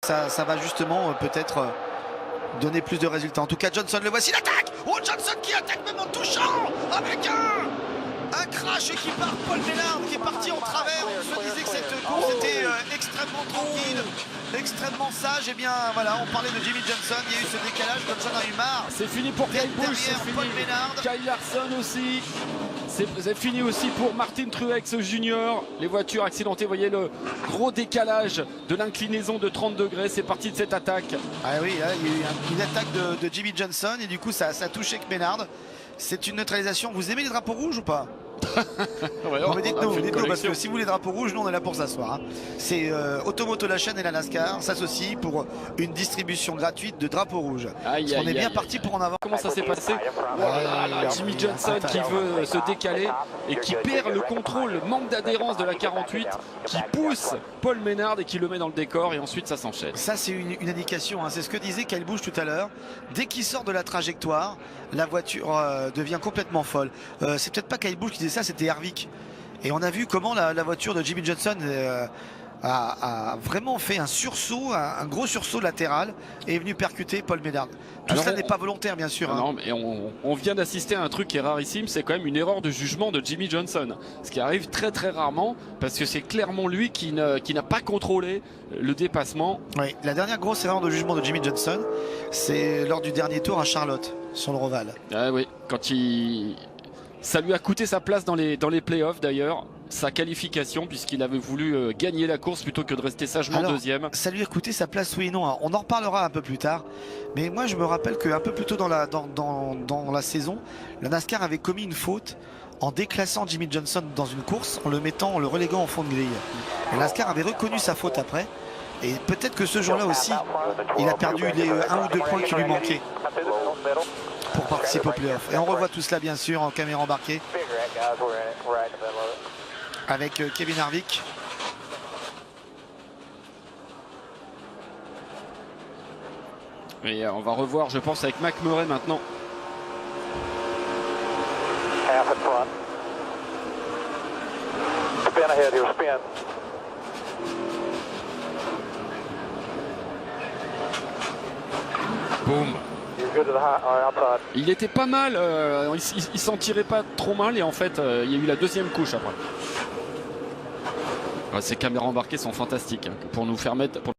ça va justement peut-être donner plus de résultats. En tout cas, Johnson, le voici, l'attaque. Oh, Johnson qui attaque même en touchant avec un crash qui part. Paul Menard qui est parti en travers. On se disait que cette course était extrêmement tranquille, extrêmement sage. Et bien voilà, on parlait de Jimmy Johnson, il y a eu ce décalage, Johnson a eu marre. C'est fini pour Kyle Busch, c'est fini. Paul Menard. Kyle Larson aussi. C'est fini aussi pour Martin Truex Junior. Les voitures accidentées, vous voyez le gros décalage de l'inclinaison de 30 degrés. C'est parti de cette attaque. Ah oui, là, il y a eu une attaque de Jimmy Johnson et du coup ça a touché que Menard. C'est une neutralisation. Vous aimez les drapeaux rouges ou pas? Ouais, Bon, dites-nous, parce que si vous voulez les drapeaux rouges, nous on est là pour s'asseoir. Hein. C'est Automoto la chaîne et la NASCAR s'associent pour une distribution gratuite de drapeaux rouges. On est bien parti pour en avoir. Comment ça s'est passé? Jimmy Johnson qui veut se décaler et qui perd le contrôle, le manque d'adhérence de la 48, qui pousse Paul Menard et qui le met dans le décor et ensuite ça s'enchaîne. Ça c'est une indication, hein. C'est ce que disait Kyle Busch tout à l'heure. Dès qu'il sort de la trajectoire, la voiture devient complètement folle. C'est peut-être pas Kyle Busch qui disait ça, c'était Harvick. Et on a vu comment la voiture de Jimmy Johnson a vraiment fait un sursaut, un gros sursaut latéral et est venu percuter Paul Menard. Tout ça n'est pas volontaire bien sûr. Non, mais on vient d'assister à un truc qui est rarissime, c'est quand même une erreur de jugement de Jimmy Johnson. Ce qui arrive très très rarement parce que c'est clairement lui qui n'a pas contrôlé le dépassement. Oui, la dernière grosse erreur de jugement de Jimmy Johnson, c'est lors du dernier tour à Charlotte, sur le Roval. Ah oui, ça lui a coûté sa place dans les playoffs d'ailleurs, sa qualification, puisqu'il avait voulu gagner la course plutôt que de rester sagement deuxième. Ça lui a coûté sa place, oui et non. On en reparlera un peu plus tard. Mais moi je me rappelle qu'un peu plus tôt dans la saison, la NASCAR avait commis une faute en déclassant Jimmy Johnson dans une course, en le reléguant en fond de grille. La NASCAR avait reconnu sa faute après. Et peut-être que ce jour-là aussi, il a perdu les 1 ou 2 points qui lui manquaient pour participer au playoff. Et on revoit tout cela bien sûr en caméra embarquée avec Kevin Harvick. Et on va revoir, je pense, avec Mac Murray maintenant. Boum. Il était pas mal, il s'en tirait pas trop mal et en fait il y a eu la deuxième couche après. Ces caméras embarquées sont fantastiques hein, pour nous faire mettre...